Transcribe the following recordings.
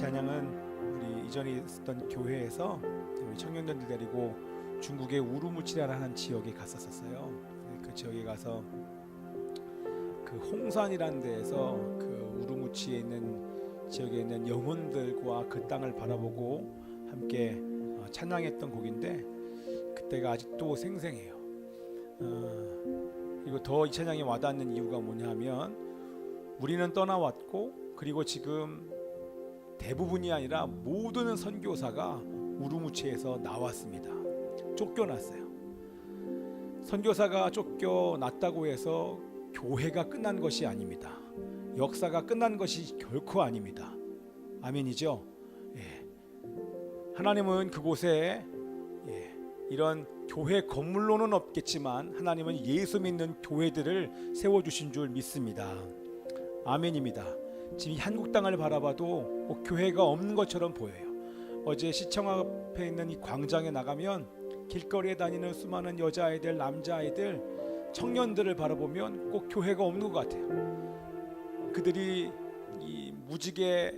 찬양은 우리 이전에 있었던 교회에서 우리 청년들을 데리고 중국의 우루무치라는 지역에 갔었어요. 그 지역에 가서 그 홍산이라는 데에서 그 우루무치에 있는 지역에 있는 영혼들과 그 땅을 바라보고 함께 찬양했던 곡인데 그때가 아직도 생생해요. 그리고 더 이 찬양이 와닿는 이유가 뭐냐면 우리는 떠나왔고 그리고 지금 대부분이 아니라 모든 선교사가 우루무치에서 나왔습니다. 쫓겨났어요. 선교사가 쫓겨났다고 해서 교회가 끝난 것이 아닙니다. 역사가 끝난 것이 결코 아닙니다. 아멘이죠? 예. 하나님은 그곳에 이런 교회 건물로는 없겠지만 하나님은 예수 믿는 교회들을 세워주신 줄 믿습니다. 아멘입니다. 지금 한국 땅을 바라봐도 교회가 없는 것처럼 보여요. 어제 시청 앞에 있는 이 광장에 나가면 길거리에 다니는 수많은 여자아이들, 남자아이들, 청년들을 바라보면 꼭 교회가 없는 것 같아요. 그들이 이 무지개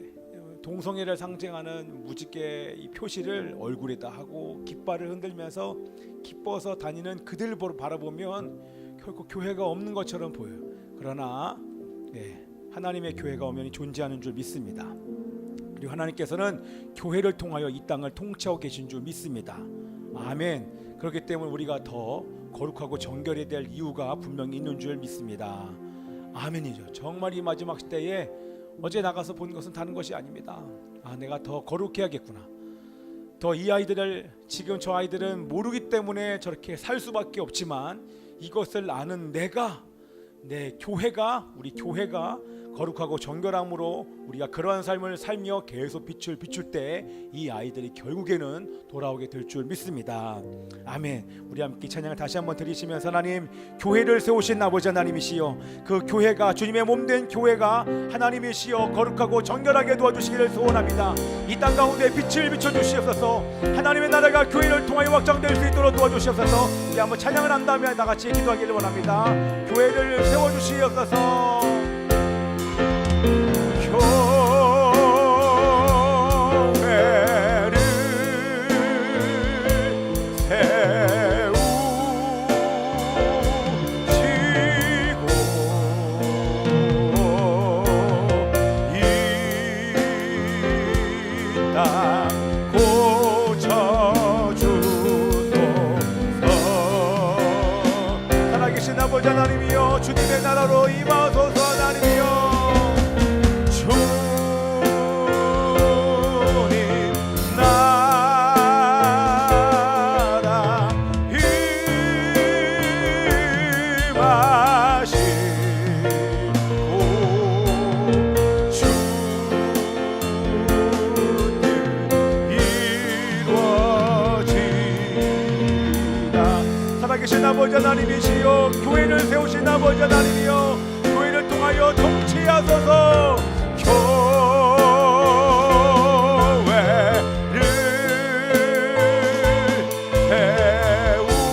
동성애를 상징하는 무지개 이 표시를 얼굴에다 하고 깃발을 흔들면서 기뻐서 다니는 그들을 바라보면 결코 교회가 없는 것처럼 보여요. 그러나 하나님의 교회가 오면 존재하는 줄 믿습니다. 그리고 하나님께서는 교회를 통하여 이 땅을 통치하고 계신 줄 믿습니다. 아멘. 그렇기 때문에 우리가 더 거룩하고 정결해야 될 이유가 분명히 있는 줄 믿습니다. 아멘이죠. 정말 이 마지막 시대에 어제 나가서 본 것은 다른 것이 아닙니다. 내가 더 거룩해야겠구나. 더 이 아이들을 지금 저 아이들은 모르기 때문에 저렇게 살 수밖에 없지만 이것을 아는 내가 내 교회가 우리 교회가 거룩하고 정결함으로 우리가 그러한 삶을 살며 계속 빛을 비출 때 이 아이들이 결국에는 돌아오게 될 줄 믿습니다. 아멘. 우리 함께 찬양을 다시 한번 드리시면서 하나님 교회를 세우신 아버지 하나님이시여 그 교회가 주님의 몸된 교회가 하나님이시여 거룩하고 정결하게 도와주시기를 소원합니다. 이 땅 가운데 빛을 비춰주시옵소서. 하나님의 나라가 교회를 통하여 확장될 수 있도록 도와주시옵소서. 우리 한번 찬양을 한 다음에 나같이 기도하기를 원합니다. 교회를 세워주시옵소서. 교회를 세우시고 이 땅 고쳐주소서. 살아계신 아버지 하나님이여 주님의 나라로 임하소서. 하나님이여 계신 아버지 하나님이시여 교회를 세우신 아버지 하나님이여 교회를 통하여 통치하소서. 교회를 세우시고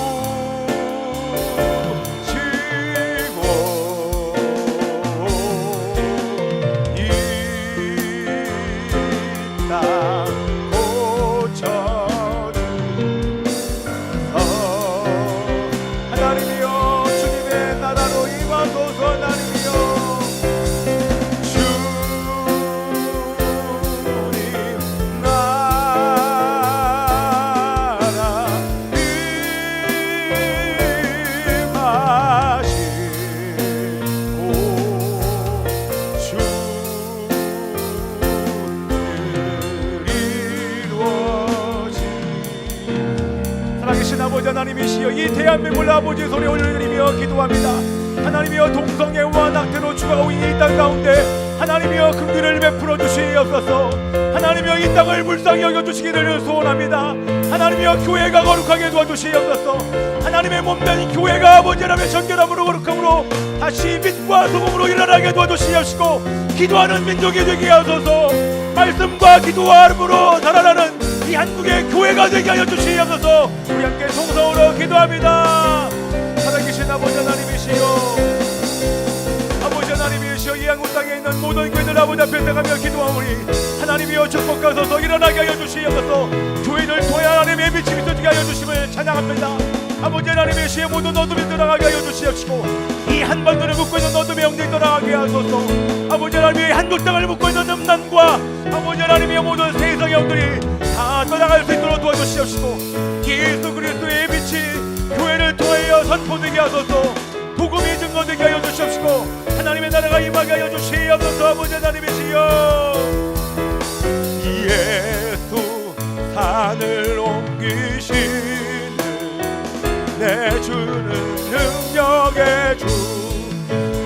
이 땅 하나님이여 주님의 나라로 임하소서. 하나님이여 주님 나라 임하시고 주를 이루어지. 살아계신 아버지 하나님이시여 이 대한민국을 아버지의 손에 올려드리며 기도합니다. 하나님이여 동성애와 낙태로 죽어가고 이 땅 가운데 하나님이여 긍휼을 베풀어 주시옵소서. 하나님이여 이 땅을 불쌍히 여겨주시기를 소원합니다. 하나님이여 교회가 거룩하게 도와주시옵소서. 하나님의 몸된 교회가 아버지라면 정결함으로 거룩함으로 다시 빛과 소금으로 일어나게 도와주시옵시고 기도하는 민족이 되게 하소서. 말씀과 기도와 하름으로 살아나는 이 한국의 교회가 되게 하여 주시옵소서. 우리 함께 통성으로 기도합니다. 살아계신 아버지 하나님이시여 아버지 하나님이시여 이 한국 땅에 있는 있는 모든 교회들 아버지 앞에 나가며 기도하오니 하나님이여 축복하소서. 일어나게 하여 주시옵소서. 교회를 통해 하나님의 빛이 비춰지게 하여 주심을 찬양합니다. 아버지 하나님의 시에 모든 어둠이 떠나가게 하여 주시옵시고 이 한반도를 묶고 있는 어둠의 영들이 떠나가게 하소서. 아버지 하나님의 한국 땅을 묶고 있는 음란과 아버지 하나님의 모든 세상의 영들이 다 떠나갈 수 있도록 도와주시옵시고 예수 그리스도의 빛이 교회를 통하여 선포되게 하소서. 복음이 증거되게 하여 주시옵시고 하나님의 나라가 임하게 하여 주시옵소서. 아버지 하나님이시여 예수 산을 옮기시는 내 주는 능력의 주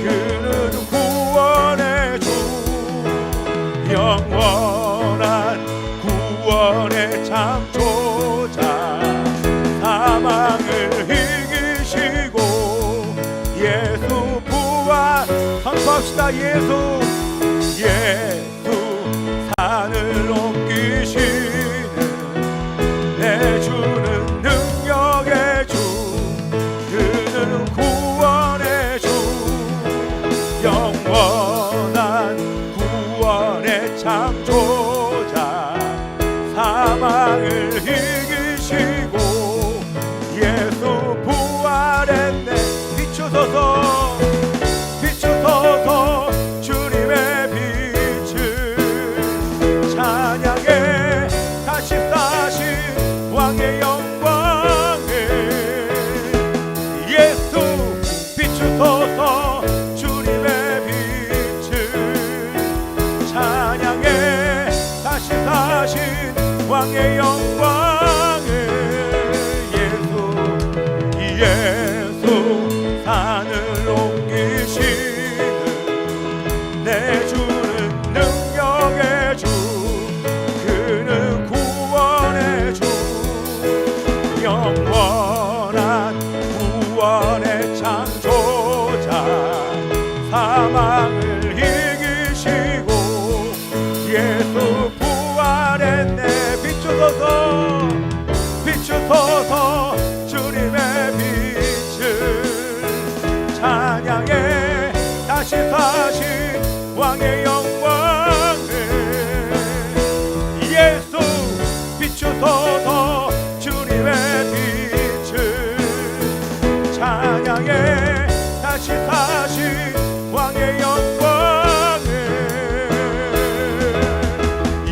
그는 구원의 주 영원한 구원의 창조자 사망을 이기시고 예수 부활 선포합시다. 예수 산을 옮기시는 내 주는 능력의 주 그는 구원의 주 영원한 구원의 창조자 사망을 이기시고 예수 부활했네. 비추소서 비추소서 주님의 빛을 찬양해 다시 사신 왕의 영광을 예수 비추소서 주님의 빛을 찬양해 다시 사신 왕의 영광을 예수 산을 옮기시는 내 주는 능력의 주 그는 구원의 주 영원한 구원의 창조자 사망을 이기시고 예수 부활했네. 비추소서 비추소서 주님의 빛을 찬양해 다시 사신 왕의 영광을 예수 비추소서 주님의 빛을 찬양해 다시 사신 왕의 영광을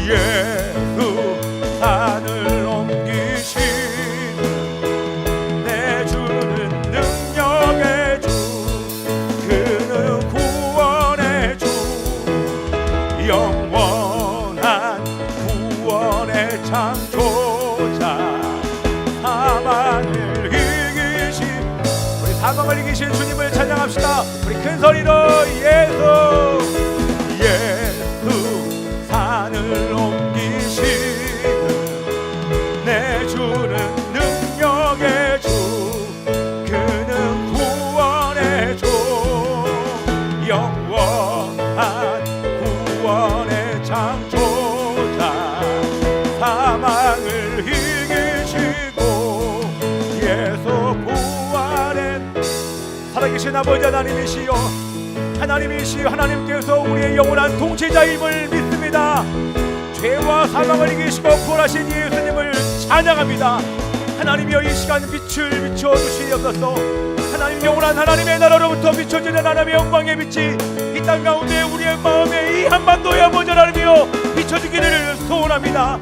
예수 산을 옮기시는 내 주는 능력의 주 그는 구원의 주 영원한 구원의 창조자 사망을 이기신 우리 사망을 이기신 주님을 찬양합시다. 우리 큰 소리로 예수 산을 옮기시는 내 주는 능력의 주 그는 구원의 주 영원한 구원의 창조자 사망을 이기시고 예수 부활의 살아계신 아버지 하나님이시여 하나님이시여 하나님께서 우리의 영원한 통치자임을 믿습니다. 죄와 사망을 이기시고 부활하신 예수님을 찬양합니다. 하나님이여 이 시간 빛을 비춰주시옵소서. 하나님 영원한 하나님의 나라로부터 비춰지는 하나님의 영광의 빛이 이 땅 가운데 우리의 마음에 이 한반도의 아버지 하나님이여 비춰지기를 소원합니다.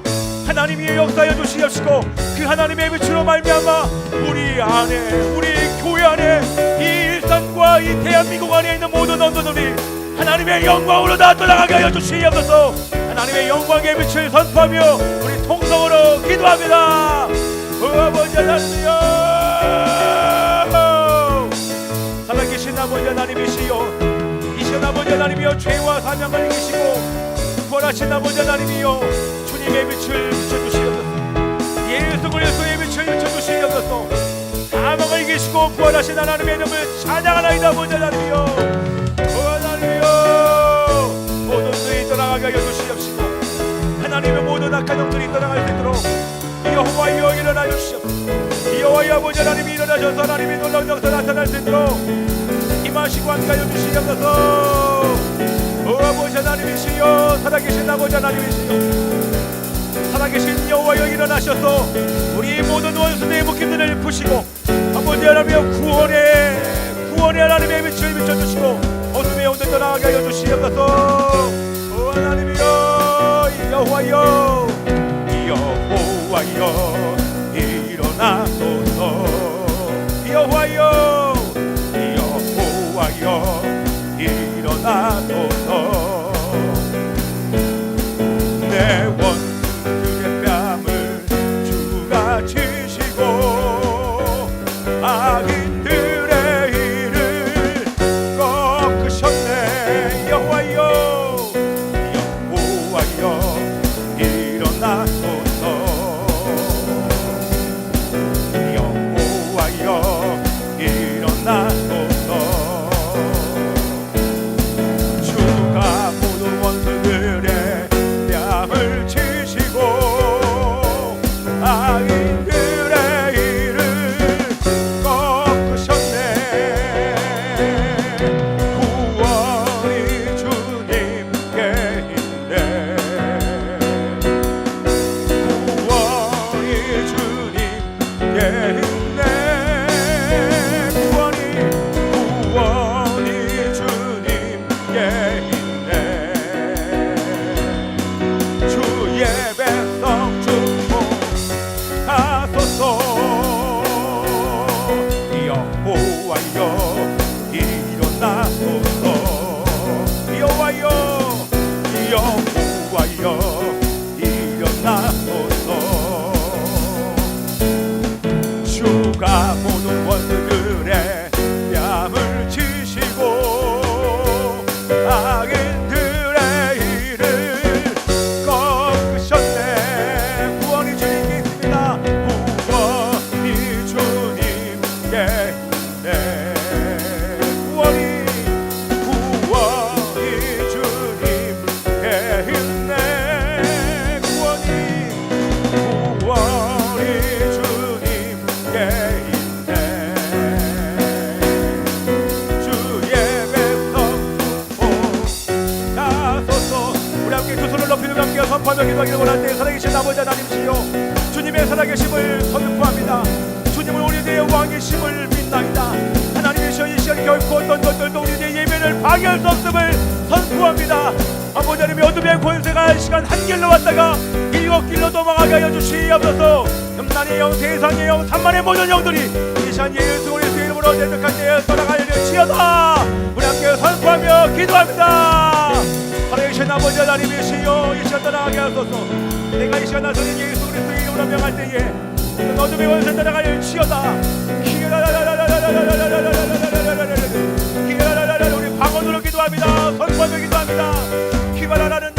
하나님이 역사하여 주시옵시고 그 하나님의 빛으로 말미암아 우리 안에 우리 교회 안에 이 일상과 이 대한민국 안에 있는 모든 언도들이 하나님의 영광으로 다 떠나가게 하여 주시옵소서. 하나님의 영광의 빛을 선포하며 우리 통성으로 기도합니다. 아버지 하나님이여 살아계신 아버지 하나님이시여 이 시간 아버지 하나님이여 죄와 사명을 이기시고 부활하신 아버지 하나님이여 주님의 빛을 비춰주시옵소서. 예수 그리스도의 빛을 비춰주시옵소서. 사망을 이기시고 부활하신 하나님의 이름을 찬양하나이다. 아버지 하나님이여 하나님이여 모든 것들이 떠나가게 하여 주시옵시고 하나님의 모든 악한 영들이 떠나갈 수 있도록 여호와여 일어나 주시옵소서. 여호와여 아버지 하나님이 일어나셔서 하나님의 놀라운 역사 나타날 수 있도록 임하시고 함께하여 주시옵소서. 아버지 하나님이시여, 살아계신 아버지 하나님이시여, 살아계신 여호와여 일어나셔서 우리 모든 원수의 묶임들을 푸시고 아버지 하나님이여 구원의 하나님의 빛을 비춰주시고 어둠의 영들 떠나게 하여 주시옵소서. 오 하나님이여, 여호와여 일어나소서. 여호와여 일어나소서. 내 원수의 뺨을 주가 치시고 악인들의 일을 꺾으셨네. 여호와여 일어나소서. 여호와여 일어나소서. 주가 모든 원수들의 뺨을 치시고 악인들의 일을 꺾으셨네. 구원이 주님께 있네. 구원이 주님께 있네. 구원이 주님께 있네. 주의 백성 축복하소서. 여호와여 일어나소서. 여호와여 일어나소서. 주가 모든 원수들의 뺨을 치시고 악인들의 일을 꺾으셨네. 구원이 주님께 있습니다. 구원이 주님께 있네. 구원이 주님께 있네. 구원이 주님께 있네. 주의 백성 축복하소서. 우리 함께 두 손을 높이 들고 함께 선포하며 기도하기를 원할 때 살아계신 아버지 하나님이시여, 주님의 살아계심을 선포합니다. 주님은 우리의 왕이심을 믿나이다. 하나님이시여, 이 시간 결코 어떤 것들도 우리의 예배를 방해할 수 없음을 선포합니다. 아버지 하나님의 어둠의 권세가 이 시간 한 길로 왔다가 일곱 길로 도망하게 하여 주시옵소서. 음란의 영, 세상의 영, 산만의 모든 영들이 이 시간 예수 그리스도의 이름으로 대적할 때에 떠나가려지어다. 우리 함께 선포하며 기도합니다. 살아계신 아버지 하나님이시여, 이 시간 떠나가게 하소서. 내가 이 시간 나서는 예수 그리스도의 이름으로 명할 때에 어둠의 권세 떠나가려지어다. 우리 방언으로 기도합니다. 선포하며 기도합니다. 기바라라는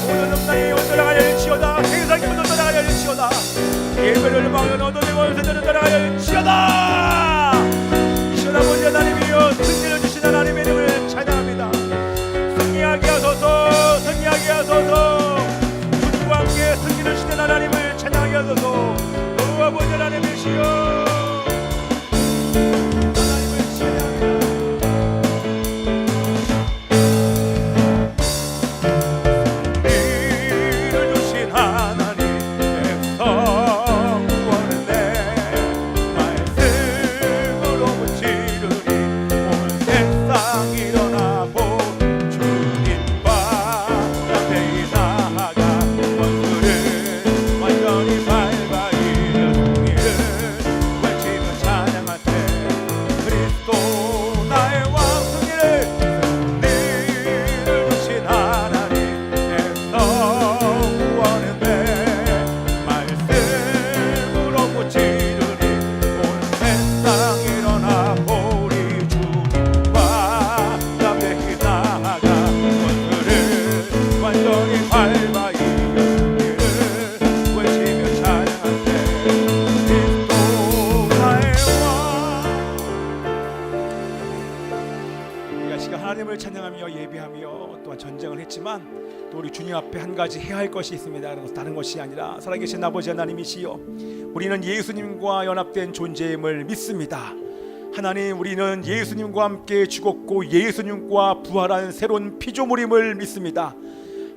모든 음란의 영을 떠나가려지어다. 세상의 문을 떠나가려지어다. 예배를 막는 어둠의 권세들을 떠나가려지어다. 이 시간 아버지 하나님이여, 승리를 주신 하나님의 이름을 찬양합니다. 승리하게 하소서. 승리하게 하소서. 주님과 함께 승리를 주신 하나님을 찬양하게 하소서. 오 아버지 하나님이시여, 하나님을 찬양하며 예배하며 또한 전쟁을 했지만 또 우리 주님 앞에 한 가지 해야 할 것이 있습니다. 다른 것이 아니라 살아계신 아버지 하나님이시여, 우리는 예수님과 연합된 존재임을 믿습니다. 하나님, 우리는 예수님과 함께 죽었고 예수님과 부활한 새로운 피조물임을 믿습니다.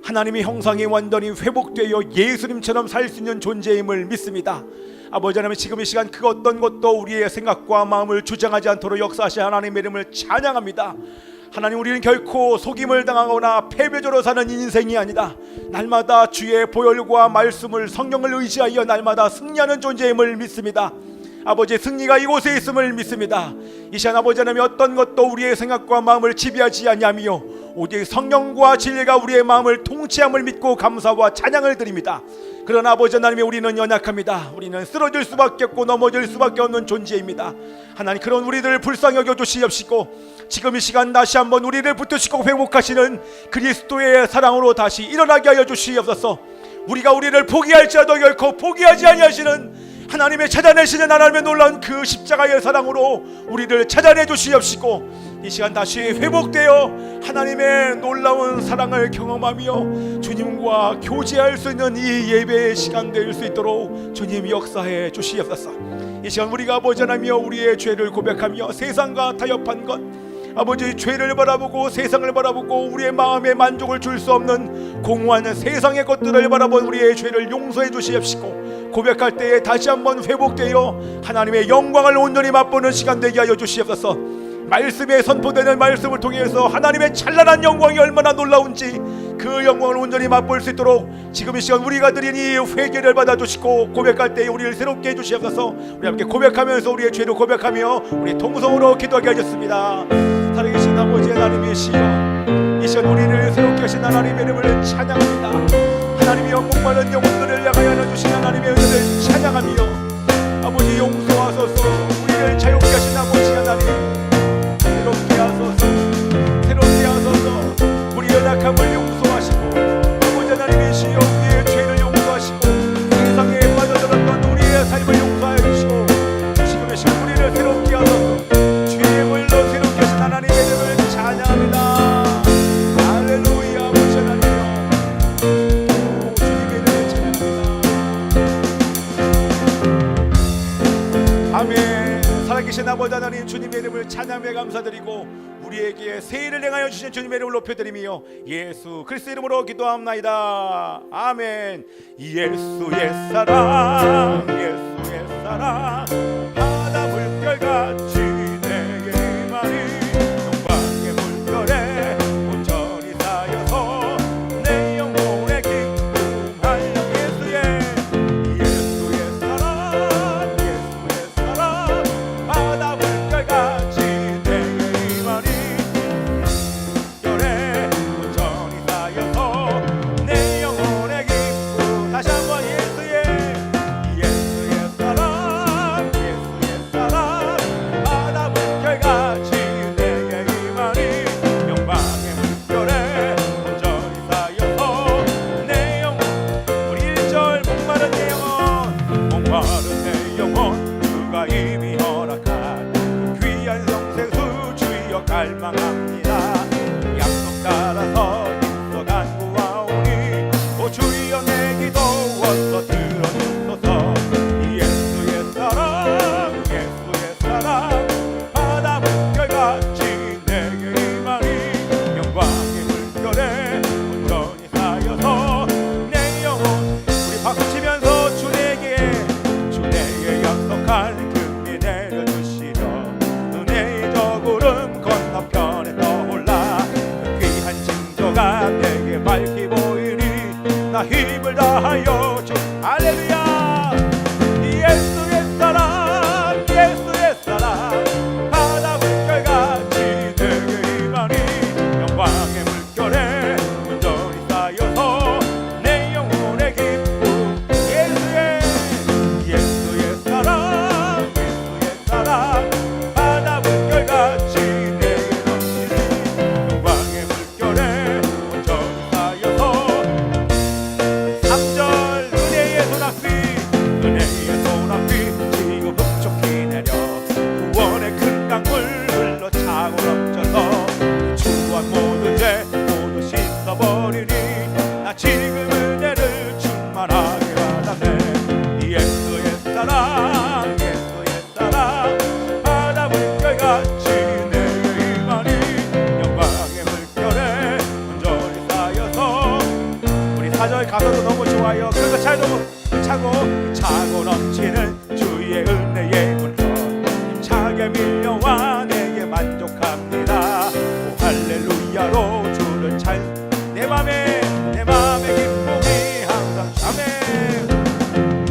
하나님의 형상이 완전히 회복되어 예수님처럼 살 수 있는 존재임을 믿습니다. 아버지 하나님, 지금 이 시간 그 어떤 것도 우리의 생각과 마음을 주장하지 않도록 역사하신 하나님의 이름을 찬양합니다. 하나님, 우리는 결코 속임을 당하거나 패배자로 사는 인생이 아니다. 날마다 주의 보혈과 말씀을, 성령을 의지하여 날마다 승리하는 존재임을 믿습니다. 아버지의 승리가 이곳에 있음을 믿습니다. 이 시간 아버지 하나님, 어떤 것도 우리의 생각과 마음을 지배하지 아니하며 오직 성령과 진리가 우리의 마음을 통치함을 믿고 감사와 찬양을 드립니다. 그러나 아버지 하나님, 우리는 연약합니다. 우리는 쓰러질 수밖에 없고 넘어질 수밖에 없는 존재입니다. 하나님, 그런 우리들을 불쌍히 여겨 주시옵시고 지금 이 시간 다시 한번 우리를 붙드시고 회복하시는 그리스도의 사랑으로 다시 일어나게 하여 주시옵소서. 우리가 우리를 포기할지라도 결코 포기하지 아니하시는 하나님의 찾아내시는 하나님의 놀라운 그 십자가의 사랑으로 우리를 찾아내 주시옵시고 이 시간 다시 회복되어 하나님의 놀라운 사랑을 경험하며 주님과 교제할 수 있는 이 예배의 시간 될 수 있도록 주님 역사해 주시옵소서. 이 시간 우리가 아버지 하나며 우리의 죄를 고백하며 세상과 타협한 것, 아버지 죄를 바라보고 세상을 바라보고 우리의 마음에 만족을 줄 수 없는 공허한 세상의 것들을 바라본 우리의 죄를 용서해 주시옵시고 고백할 때에 다시 한번 회복되어 하나님의 영광을 온전히 맛보는 시간 되게 하여 주시옵소서. 말씀에 선포되는 말씀을 통해서 하나님의 찬란한 영광이 얼마나 놀라운지 그 영광을 온전히 맛볼 수 있도록 지금 이 시간 우리가 드린 이 회개를 받아주시고 고백할 때에 우리를 새롭게 해주시옵소서. 우리 함께 고백하면서 우리의 죄를 고백하며 우리 통성으로 기도하게 하셨습니다. 살아계신 아버지 하나님이시여, 이 시간 우리를 새롭게 하신 하나님의 이름을 찬양합니다. 하나님이 목마른 영혼들을 향하여 나주신 하나님의 은혜를 찬양하며 아버지 용서하소서. 우리를 자유케 하신 아버지 하나님, 새롭게 하소서, 새롭게 하소서. 우리의 연약함을 용서하시고 아버지 하나님이시여, 우리의 죄를 용서하시고 세상에 빠져들었던 우리의 삶을 용서하여 주시고 지금 이 시간 우리를 새롭게 하소서. 주의 물로 새롭게 하신 하나님의 이름을 찬양합니다. 할렐루야. 아버지 하나님이여, 주님의 이름을 찬양합니다. 아멘. 살아계신 아버지 하나님, 주님의 이름을 찬양해 감사드리고 우리에게 새 일을 행하여 주신 주님의 이름을 높여드리며 예수 그리스도 이름으로 기도합나이다. 아멘. 예수의 사랑, 예수의 사랑, 바다 물결같이 내게 임하니 영광의 물결에 온전히 쌓여서 내 영혼의 기쁨 할령. 예수의 사랑, 예수의 사랑, 바다 물결같이 내게 임하니 열에 온전히 쌓여서 내 영혼의 기쁨. 다시 한번 예수의 사랑, 예수의 사랑, 바다 물결같이 내게 임하니 영광의 물결에 온전히 쌓여서 내 영혼. 우리 1절 목마른 내 영혼, 목마른 내 영혼, 주가 이미 허락한 그 귀한 성생수 주여 갈망합니다. 약속 따라서 입서간 구하오니 오 주여 내 기도 어서 들어주소서. 예수의 사랑, 예수의 사랑, 바다 물결같이 내게 임하니 영광의 물결에 온전히 쌓여서 내 영혼. 우리 박수치면서 주 내게 약속한 금리 내려주시려 은혜의 저 구름 건너편에 떠올라 귀한 징조가 내게 밝히 보이니 나 힘을 다하여 주. 할렐루야. 예수의 사랑, 예수의 사랑, 바다 물결같이 내게 임하니 영광의 물결에 온전히 쌓여서 내 영혼의 기쁨. 예수의 사랑, 예수의 사랑, 바다 물결같이 내게 넘치니 영광의 물결에 온전히 쌓여서 3절 은혜의 소낙비 내게 밀려와 내게 만족합니다. 오 할렐루야로 주를 내 맘에 기쁨이 항상 참해.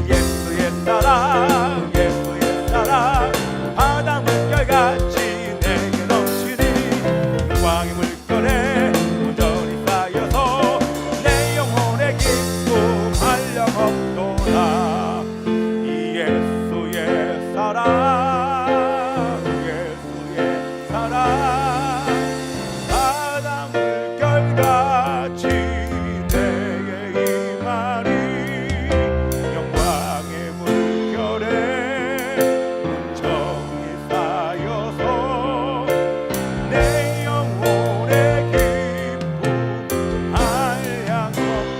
예수의 사랑 예수의 사랑 바다 물결같이 내게 넘치니 영광의 물결에 온전히 쌓여서 내 영혼의 기쁨 한량없도다. 이 예수의 사랑 예수의 사랑 바다 물결같이 내게 임하니 영광의 물결에 온전히 쌓여서 내 영혼의 기쁨 한량없도다.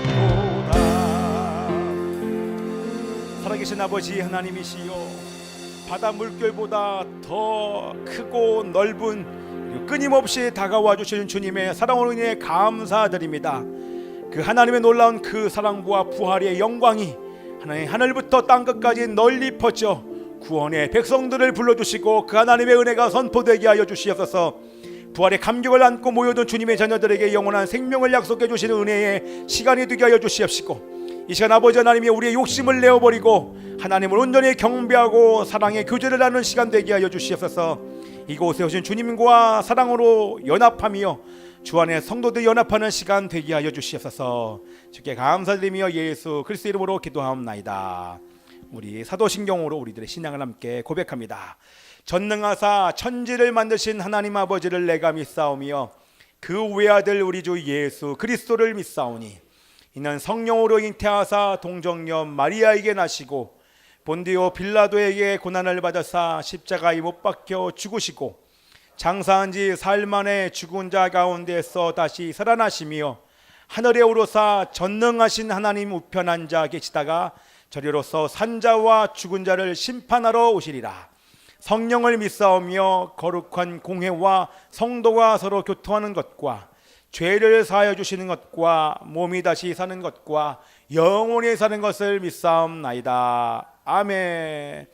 살아계신 아버지 하나님이시여, 바다 물결보다 더 크고 넓은 그리고 끊임없이 다가와 주시는 주님의 사랑으로 인해 감사드립니다. 그 하나님의 놀라운 그 사랑과 부활의 영광이 하나님 하늘부터 땅끝까지 널리 퍼져 구원의 백성들을 불러주시고 그 하나님의 은혜가 선포되게 하여 주시옵소서. 부활의 감격을 안고 모여든 주님의 자녀들에게 영원한 생명을 약속해 주시는 은혜의 시간이 되게 하여 주시옵시고, 이 시간 아버지 하나님이 우리의 욕심을 내어버리고 하나님을 온전히 경배하고 사랑의 교제를 하는 시간 되게 하여 주시옵소서. 이곳에 오신 주님과 사랑으로 연합하며 주 안에 성도들 연합하는 시간 되게 하여 주시옵소서. 주께 감사드리며 예수 그리스도 이름으로 기도하옵나이다. 우리 사도신경으로 우리들의 신앙을 함께 고백합니다. 전능하사 천지를 만드신 하나님 아버지를 내가 믿사오며 그 외아들 우리 주 예수 그리스도를 믿사오니 이는 성령으로 잉태하사 동정녀 마리아에게 나시고 본디오 빌라도에게 고난을 받으사 십자가에 못 박혀 죽으시고 장사한 지 사흘 만에 죽은 자 가운데서 다시 살아나시며 하늘에 오르사 전능하신 하나님 우편 앉아 계시다가 저리로서 산자와 죽은 자를 심판하러 오시리라. 성령을 믿사오며 거룩한 공회와 성도가 서로 교통하는 것과 죄를 사하여 주시는 것과 몸이 다시 사는 것과 영원히 사는 것을 믿사옵나이다. 아멘.